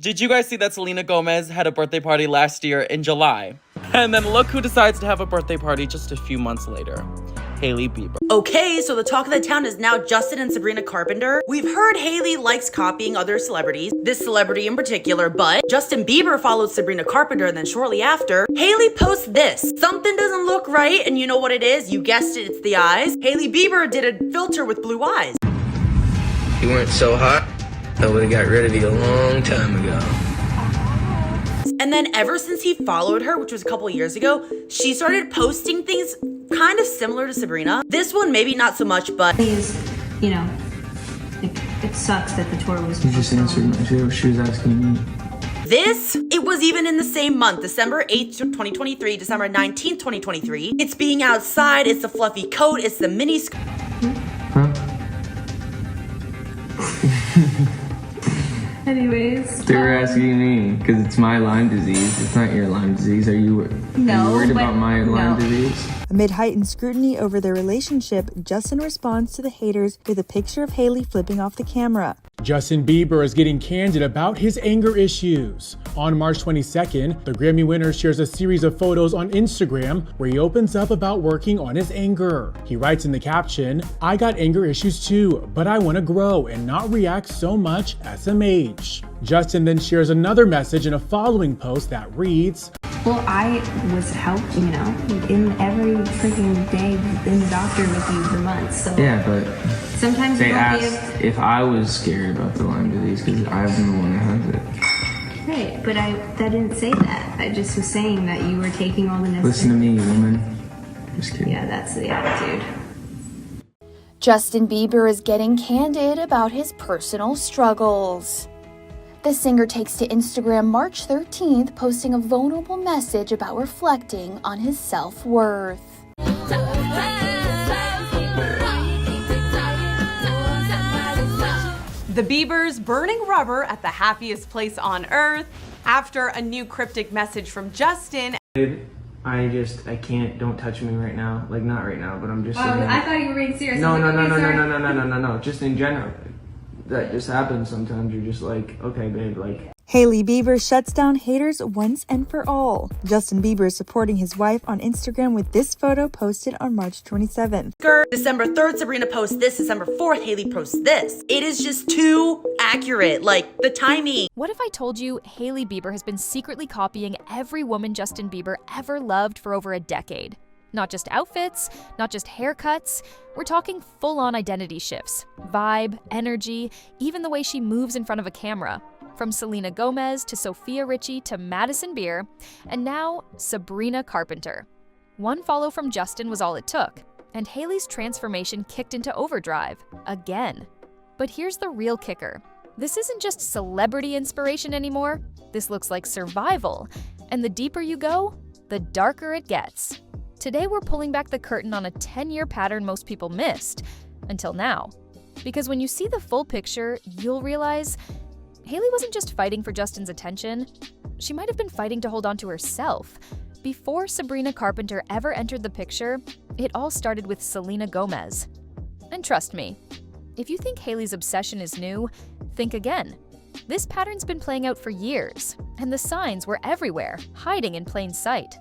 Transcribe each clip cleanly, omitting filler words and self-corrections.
Did you guys see that Selena Gomez had a birthday party last year in July? And then look who decides to have a birthday party just a few months later. Hailey Bieber. Okay, so the talk of the town is now Justin and Sabrina Carpenter. We've heard Hailey likes copying other celebrities, this celebrity in particular, but Justin Bieber followed Sabrina Carpenter, and then shortly after, Hailey posts this. Something doesn't look right, and you know what it is? You guessed it, it's the eyes. Hailey Bieber did a filter with blue eyes. If you weren't so hot, I would've got rid of you a long time ago. And then ever since he followed her, which was a couple of years ago, she started posting things kind of similar to Sabrina. This one, maybe not so much, but... Please, you know, it sucks that the tour was... You just answered my show. She was asking me. This, it was even in the same month, December 8th, 2023, December 19th, 2023. It's being outside, it's the fluffy coat, it's the mini skirt. Huh? Anyways. They were asking me, because it's my Lyme disease. It's not your Lyme disease. Are you worried about my Lyme disease? Amid heightened scrutiny over their relationship, Justin responds to the haters with a picture of Hailey flipping off the camera. Justin Bieber is getting candid about his anger issues. On March 22nd, the Grammy winner shares a series of photos on Instagram where he opens up about working on his anger. He writes in the caption, "I got anger issues too, but I want to grow and not react so much SMH." Justin then shares another message in a following post that reads, Well, I was helped, you know, in every freaking day in the doctor with you for months. So Yeah, but sometimes they you don't asked if I was scared about the Lyme disease because I'm the one that has it. Right, but that didn't say that. I just was saying that you were taking all the necessary... Listen to me, woman. Just kidding. Yeah, that's the attitude. Justin Bieber is getting candid about his personal struggles. The singer takes to Instagram March 13th, posting a vulnerable message about reflecting on his self-worth. The Biebers burning rubber at the happiest place on earth after a new cryptic message from Justin. I can't, don't touch me right now. Like, not right now, but I'm just saying. I thought you were being serious. No. Just in general. That just happens sometimes. You're just like, okay, babe, like. Hailey Bieber shuts down haters once and for all. Justin Bieber is supporting his wife on Instagram with this photo posted on March 27th. December 3rd, Sabrina posts this. December 4th, Hailey posts this. It is just too accurate, like the timing. What if I told you Hailey Bieber has been secretly copying every woman Justin Bieber ever loved for over a decade? Not just outfits, not just haircuts. We're talking full-on identity shifts, vibe, energy, even the way she moves in front of a camera. From Selena Gomez to Sofia Richie to Madison Beer, and now Sabrina Carpenter. One follow from Justin was all it took, and Hailey's transformation kicked into overdrive, again. But here's the real kicker. This isn't just celebrity inspiration anymore. This looks like survival, and the deeper you go, the darker it gets. Today we're pulling back the curtain on a 10-year pattern most people missed, until now. Because when you see the full picture, you'll realize Hailey wasn't just fighting for Justin's attention. She might have been fighting to hold on to herself. Before Sabrina Carpenter ever entered the picture, it all started with Selena Gomez. And trust me, if you think Hailey's obsession is new, think again. This pattern's been playing out for years, and the signs were everywhere, hiding in plain sight.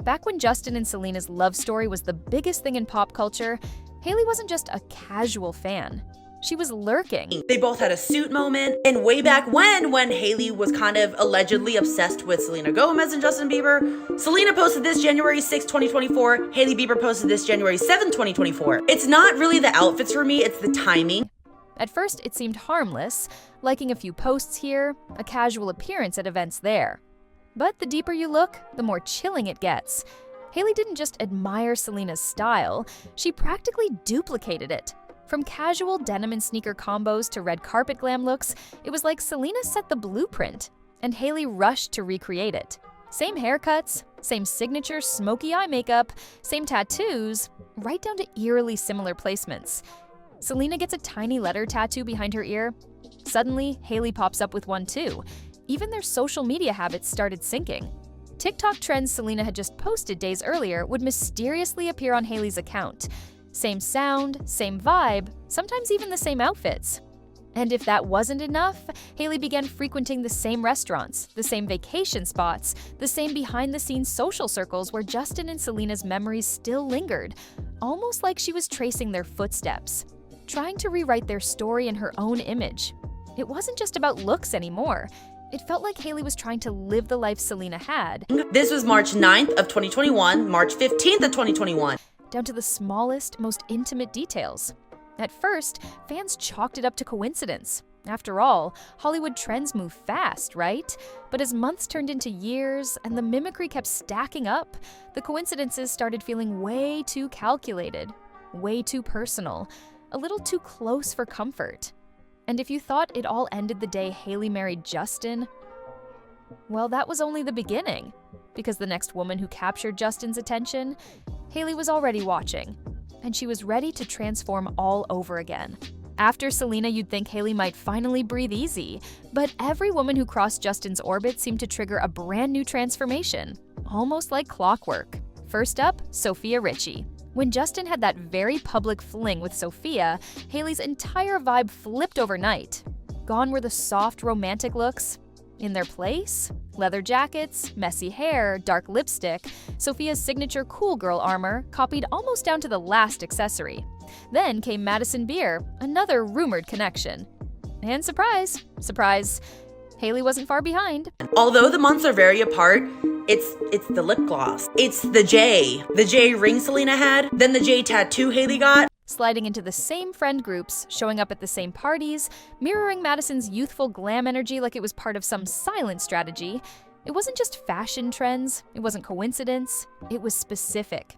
Back when Justin and Selena's love story was the biggest thing in pop culture, Hailey wasn't just a casual fan. She was lurking. They both had a suit moment. And way back when Hailey was kind of allegedly obsessed with Selena Gomez and Justin Bieber, Selena posted this January 6, 2024. Hailey Bieber posted this January 7, 2024. It's not really the outfits for me, it's the timing. At first, it seemed harmless, liking a few posts here, a casual appearance at events there. But the deeper you look, the more chilling it gets. Hailey didn't just admire Selena's style, she practically duplicated it. From casual denim and sneaker combos to red carpet glam looks, it was like Selena set the blueprint, and Hailey rushed to recreate it. Same haircuts, same signature smoky eye makeup, same tattoos, right down to eerily similar placements. Selena gets a tiny letter tattoo behind her ear. Suddenly, Hailey pops up with one too. Even their social media habits started syncing. TikTok trends Selena had just posted days earlier would mysteriously appear on Hailey's account. Same sound, same vibe, sometimes even the same outfits. And if that wasn't enough, Hailey began frequenting the same restaurants, the same vacation spots, the same behind-the-scenes social circles where Justin and Selena's memories still lingered, almost like she was tracing their footsteps, trying to rewrite their story in her own image. It wasn't just about looks anymore. It felt like Hailey was trying to live the life Selena had. This was March 9th of 2021, March 15th of 2021. Down to the smallest, most intimate details. At first, fans chalked it up to coincidence. After all, Hollywood trends move fast, right? But as months turned into years and the mimicry kept stacking up, the coincidences started feeling way too calculated, way too personal, a little too close for comfort. And if you thought it all ended the day Hailey married Justin, well, that was only the beginning. Because the next woman who captured Justin's attention, Hailey was already watching. And she was ready to transform all over again. After Selena, you'd think Hailey might finally breathe easy, but every woman who crossed Justin's orbit seemed to trigger a brand new transformation, almost like clockwork. First up, Sofia Richie. When Justin had that very public fling with Sofia, Hailey's entire vibe flipped overnight. Gone were the soft, romantic looks. In their place, leather jackets, messy hair, dark lipstick, Sofia's signature cool girl armor, copied almost down to the last accessory. Then came Madison Beer, another rumored connection. And surprise, surprise, Hailey wasn't far behind. Although the months are very apart, it's the lip gloss. It's the J ring Selena had, then the J tattoo Hailey got. Sliding into the same friend groups, showing up at the same parties, mirroring Madison's youthful glam energy like it was part of some silent strategy. It wasn't just fashion trends, it wasn't coincidence, it was specific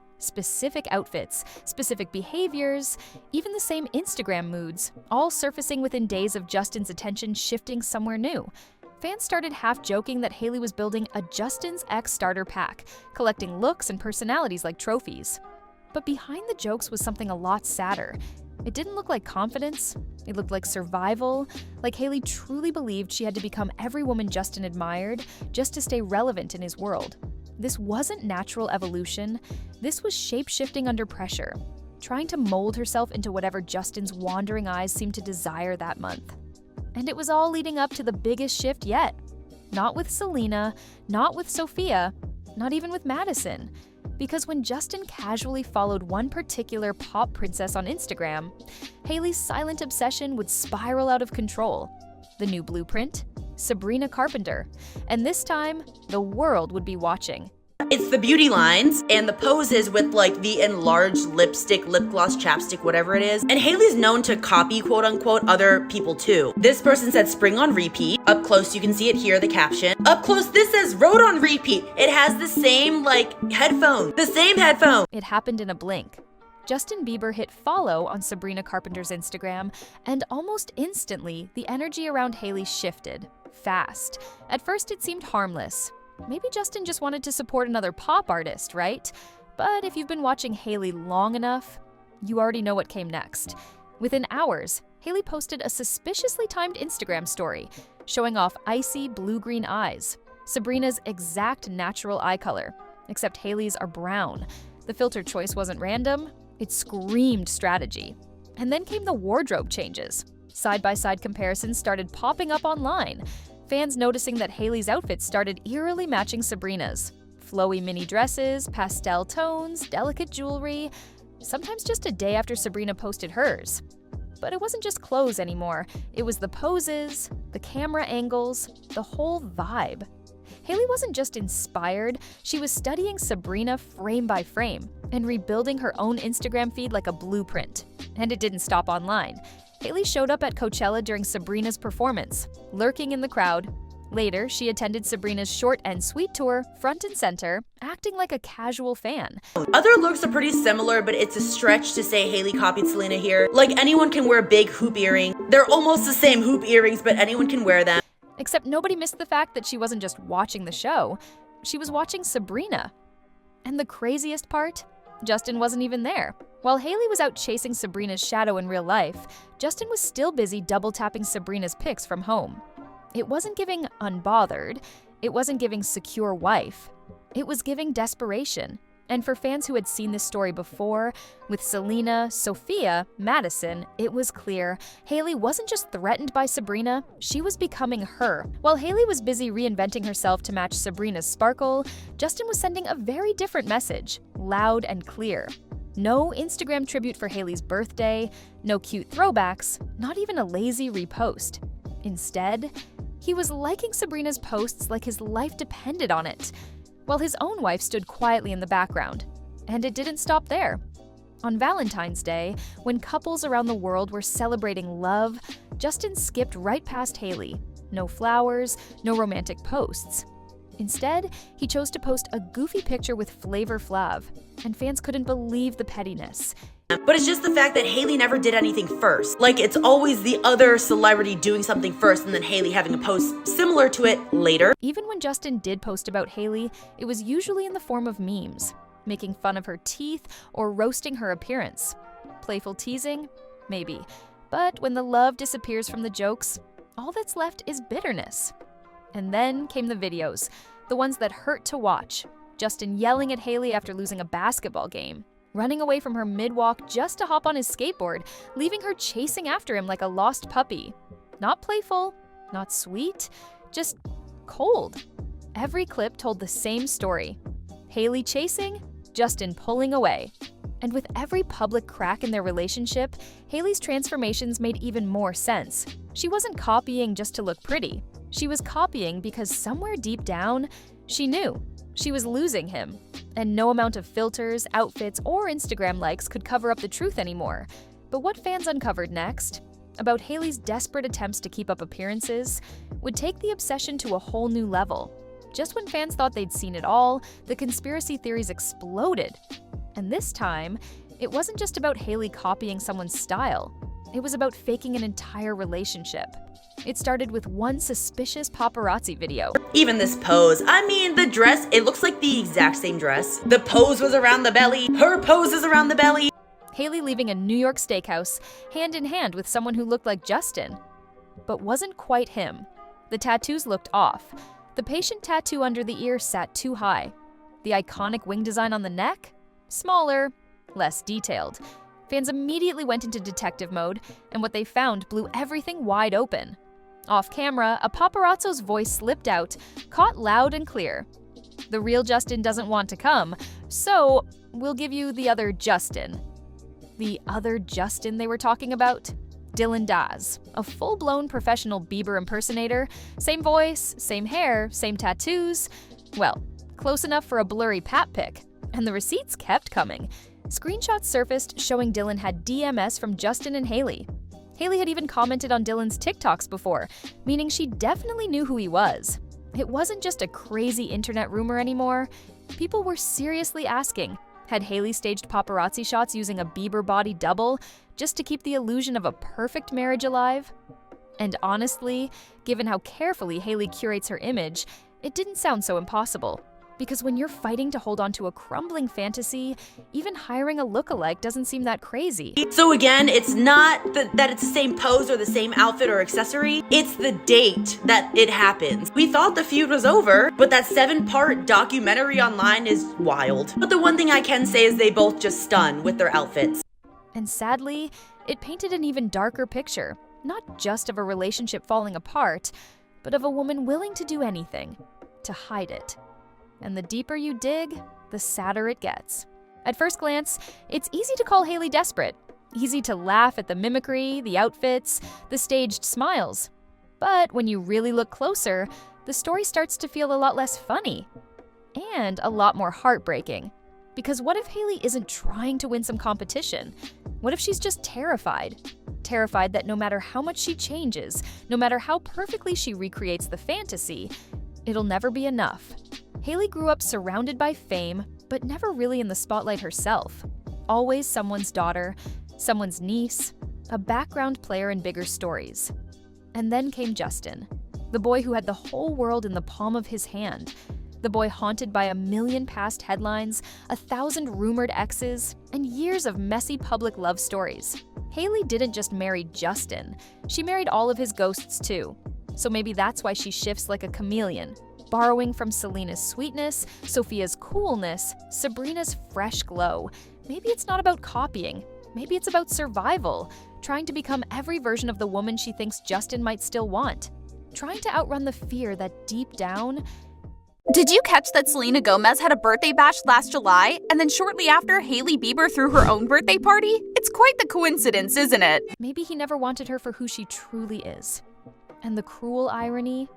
outfits, specific behaviors, even the same Instagram moods, all surfacing within days of Justin's attention shifting somewhere new. Fans started half joking that Hailey was building a Justin's X starter pack, collecting looks and personalities like trophies. But behind the jokes was something a lot sadder. It didn't look like confidence. It looked like survival, like Hailey truly believed she had to become every woman Justin admired just to stay relevant in his world. This wasn't natural evolution. This was shape-shifting under pressure, trying to mold herself into whatever Justin's wandering eyes seemed to desire that month. And it was all leading up to the biggest shift yet. Not with Selena, not with Sofia, not even with Madison. Because when Justin casually followed one particular pop princess on Instagram, Hailey's silent obsession would spiral out of control. The new blueprint? Sabrina Carpenter. And this time, the world would be watching. It's the beauty lines and the poses with like the enlarged lipstick, lip gloss, chapstick, whatever it is. And Hailey's known to copy, quote unquote, other people too. This person said spring on repeat. Up close, you can see it here, the caption. Up close, this says road on repeat. It has the same headphone, the same headphone. It happened in a blink. Justin Bieber hit follow on Sabrina Carpenter's Instagram, and almost instantly, the energy around Hailey shifted. Fast. At first, it seemed harmless. Maybe Justin just wanted to support another pop artist, right? But if you've been watching Hailey long enough, you already know what came next. Within hours, Hailey posted a suspiciously timed Instagram story, showing off icy blue-green eyes, Sabrina's exact natural eye color, except Hailey's are brown. The filter choice wasn't random, it screamed strategy. And then came the wardrobe changes. Side-by-side comparisons started popping up online, fans noticing that Hailey's outfits started eerily matching Sabrina's. Flowy mini dresses, pastel tones, delicate jewelry, sometimes just a day after Sabrina posted hers. But it wasn't just clothes anymore, it was the poses, the camera angles, the whole vibe. Hailey wasn't just inspired, she was studying Sabrina frame by frame and rebuilding her own Instagram feed like a blueprint. And it didn't stop online. Hailey showed up at Coachella during Sabrina's performance, lurking in the crowd. Later, she attended Sabrina's Short and Sweet tour, front and center, acting like a casual fan. Other looks are pretty similar, but it's a stretch to say Hailey copied Selena here. Like, anyone can wear big hoop earrings. They're almost the same hoop earrings, but anyone can wear them. Except nobody missed the fact that she wasn't just watching the show, she was watching Sabrina. And the craziest part? Justin wasn't even there. While Hailey was out chasing Sabrina's shadow in real life, Justin was still busy double-tapping Sabrina's pics from home. It wasn't giving unbothered, it wasn't giving secure wife. It was giving desperation. And for fans who had seen this story before, with Selena, Sofia, Madison, it was clear Hailey wasn't just threatened by Sabrina, she was becoming her. While Hailey was busy reinventing herself to match Sabrina's sparkle, Justin was sending a very different message, loud and clear. No Instagram tribute for Hailey's birthday, no cute throwbacks, not even a lazy repost. Instead, he was liking Sabrina's posts like his life depended on it, while his own wife stood quietly in the background. And it didn't stop there. On Valentine's Day, when couples around the world were celebrating love, Justin skipped right past Hailey. No flowers, no romantic posts. Instead, he chose to post a goofy picture with Flavor Flav, and fans couldn't believe the pettiness. But it's just the fact that Hailey never did anything first. Like, it's always the other celebrity doing something first and then Hailey having a post similar to it later. Even when Justin did post about Hailey, it was usually in the form of memes, making fun of her teeth or roasting her appearance. Playful teasing? Maybe. But when the love disappears from the jokes, all that's left is bitterness. And then came the videos, the ones that hurt to watch. Justin yelling at Hailey after losing a basketball game, running away from her mid-walk just to hop on his skateboard, leaving her chasing after him like a lost puppy. Not playful, not sweet, just cold. Every clip told the same story. Hailey chasing, Justin pulling away. And with every public crack in their relationship, Hailey's transformations made even more sense. She wasn't copying just to look pretty. She was copying because somewhere deep down, she knew she was losing him. And no amount of filters, outfits, or Instagram likes could cover up the truth anymore. But what fans uncovered next, about Hailey's desperate attempts to keep up appearances, would take the obsession to a whole new level. Just when fans thought they'd seen it all, the conspiracy theories exploded. And this time, it wasn't just about Hailey copying someone's style. It was about faking an entire relationship. It started with one suspicious paparazzi video. Even this pose, I mean, the dress, it looks like the exact same dress. The pose was around the belly, her pose is around the belly. Hailey leaving a New York steakhouse, hand in hand with someone who looked like Justin, but wasn't quite him. The tattoos looked off. The patient tattoo under the ear sat too high. The iconic wing design on the neck? Smaller, less detailed. Fans immediately went into detective mode, and what they found blew everything wide open. Off camera, a paparazzo's voice slipped out, caught loud and clear. The real Justin doesn't want to come, so we'll give you the other Justin. The other Justin they were talking about? Dylan Daz, a full-blown professional Bieber impersonator. Same voice, same hair, same tattoos. Well, close enough for a blurry pap pic. And the receipts kept coming. Screenshots surfaced showing Dylan had DMS from Justin and Hailey. Hailey had even commented on Dylan's TikToks before, meaning she definitely knew who he was. It wasn't just a crazy internet rumor anymore. People were seriously asking, had Hailey staged paparazzi shots using a Bieber body double just to keep the illusion of a perfect marriage alive? And honestly, given how carefully Hailey curates her image, it didn't sound so impossible. Because when you're fighting to hold on to a crumbling fantasy, even hiring a lookalike doesn't seem that crazy. So again, it's not that it's the same pose or the same outfit or accessory. It's the date that it happens. We thought the feud was over, but that 7-part documentary online is wild. But the one thing I can say is they both just stun with their outfits. And sadly, it painted an even darker picture, not just of a relationship falling apart, but of a woman willing to do anything to hide it. And the deeper you dig, the sadder it gets. At first glance, it's easy to call Hailey desperate. Easy to laugh at the mimicry, the outfits, the staged smiles. But when you really look closer, the story starts to feel a lot less funny. And a lot more heartbreaking. Because what if Hailey isn't trying to win some competition? What if she's just terrified? Terrified that no matter how much she changes, no matter how perfectly she recreates the fantasy, it'll never be enough. Hailey grew up surrounded by fame, but never really in the spotlight herself. Always someone's daughter, someone's niece, a background player in bigger stories. And then came Justin, the boy who had the whole world in the palm of his hand, the boy haunted by 1 million past headlines, 1,000 rumored exes, and years of messy public love stories. Hailey didn't just marry Justin, she married all of his ghosts too. So maybe that's why she shifts like a chameleon, borrowing from Selena's sweetness, Sofia's coolness, Sabrina's fresh glow. Maybe it's not about copying. Maybe it's about survival, trying to become every version of the woman she thinks Justin might still want. Trying to outrun the fear that deep down. Did you catch that Selena Gomez had a birthday bash last July, and then shortly after, Hailey Bieber threw her own birthday party? It's quite the coincidence, isn't it? Maybe he never wanted her for who she truly is. And the cruel irony,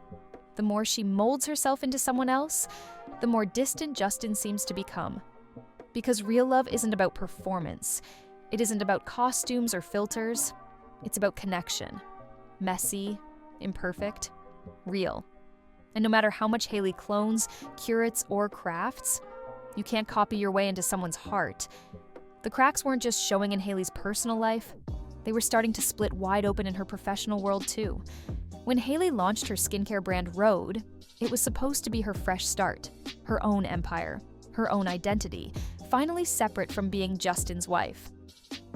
the more she molds herself into someone else, the more distant Justin seems to become. Because real love isn't about performance. It isn't about costumes or filters. It's about connection. Messy, imperfect, real. And no matter how much Hailey clones, curates, or crafts, you can't copy your way into someone's heart. The cracks weren't just showing in Hailey's personal life. They were starting to split wide open in her professional world too. When Hailey launched her skincare brand Rhode, it was supposed to be her fresh start, her own empire, her own identity, finally separate from being Justin's wife.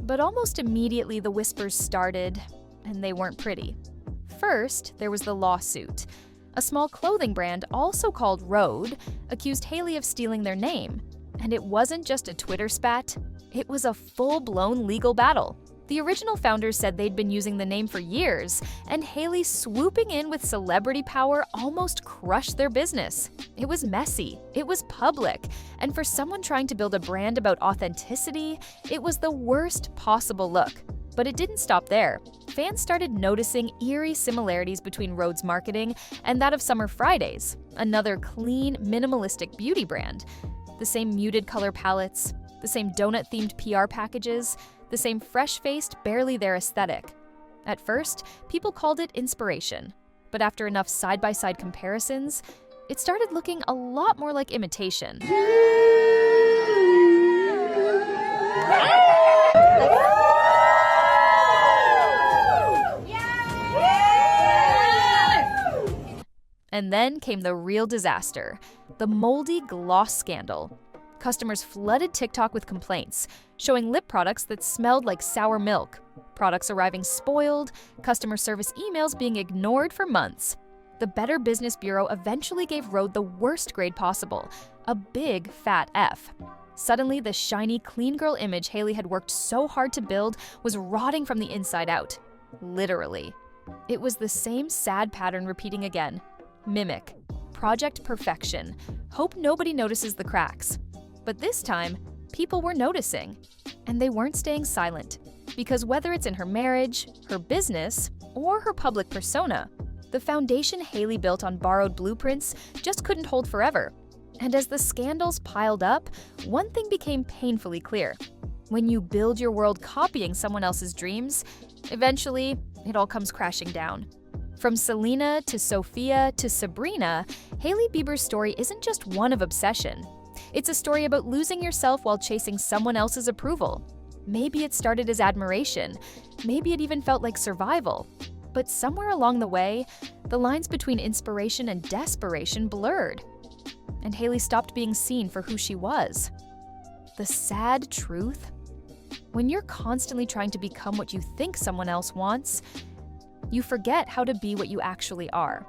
But almost immediately the whispers started, and they weren't pretty. First, there was the lawsuit. A small clothing brand, also called Rhode, accused Hailey of stealing their name. And it wasn't just a Twitter spat, it was a full-blown legal battle. The original founders said they'd been using the name for years, and Hailey swooping in with celebrity power almost crushed their business. It was messy, it was public, and for someone trying to build a brand about authenticity, it was the worst possible look. But it didn't stop there. Fans started noticing eerie similarities between Rhode's marketing and that of Summer Fridays, another clean, minimalistic beauty brand. The same muted color palettes, the same donut-themed PR packages, the same fresh-faced, barely there aesthetic. At first, people called it inspiration, but after enough side-by-side comparisons, it started looking a lot more like imitation. And then came the real disaster, the moldy gloss scandal. Customers flooded TikTok with complaints, showing lip products that smelled like sour milk, products arriving spoiled, customer service emails being ignored for months. The Better Business Bureau eventually gave Rhode the worst grade possible, a big fat F. Suddenly, the shiny, clean girl image Hailey had worked so hard to build was rotting from the inside out. Literally. It was the same sad pattern repeating again. Mimic. Project perfection. Hope nobody notices the cracks. But this time, people were noticing. And they weren't staying silent. Because whether it's in her marriage, her business, or her public persona, the foundation Hailey built on borrowed blueprints just couldn't hold forever. And as the scandals piled up, one thing became painfully clear. When you build your world copying someone else's dreams, eventually, it all comes crashing down. From Selena to Sofia to Sabrina, Hailey Bieber's story isn't just one of obsession. It's a story about losing yourself while chasing someone else's approval. Maybe it started as admiration. Maybe it even felt like survival. But somewhere along the way, the lines between inspiration and desperation blurred. And Hailey stopped being seen for who she was. The sad truth? When you're constantly trying to become what you think someone else wants, you forget how to be what you actually are.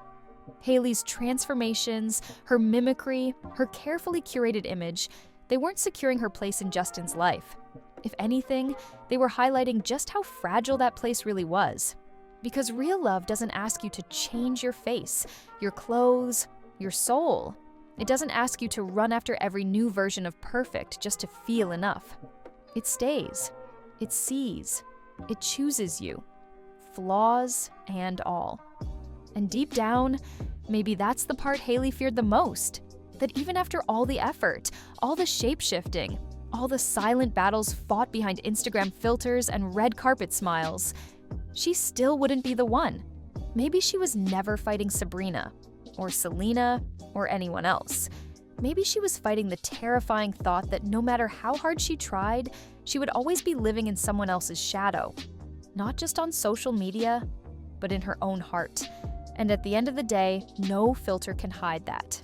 Hailey's transformations, her mimicry, her carefully curated image, they weren't securing her place in Justin's life. If anything, they were highlighting just how fragile that place really was. Because real love doesn't ask you to change your face, your clothes, your soul. It doesn't ask you to run after every new version of perfect just to feel enough. It stays. It sees. It chooses you. Flaws and all. And deep down, maybe that's the part Hailey feared the most. That even after all the effort, all the shape-shifting, all the silent battles fought behind Instagram filters and red carpet smiles, she still wouldn't be the one. Maybe she was never fighting Sabrina, or Selena, or anyone else. Maybe she was fighting the terrifying thought that no matter how hard she tried, she would always be living in someone else's shadow. Not just on social media, but in her own heart. And at the end of the day, no filter can hide that.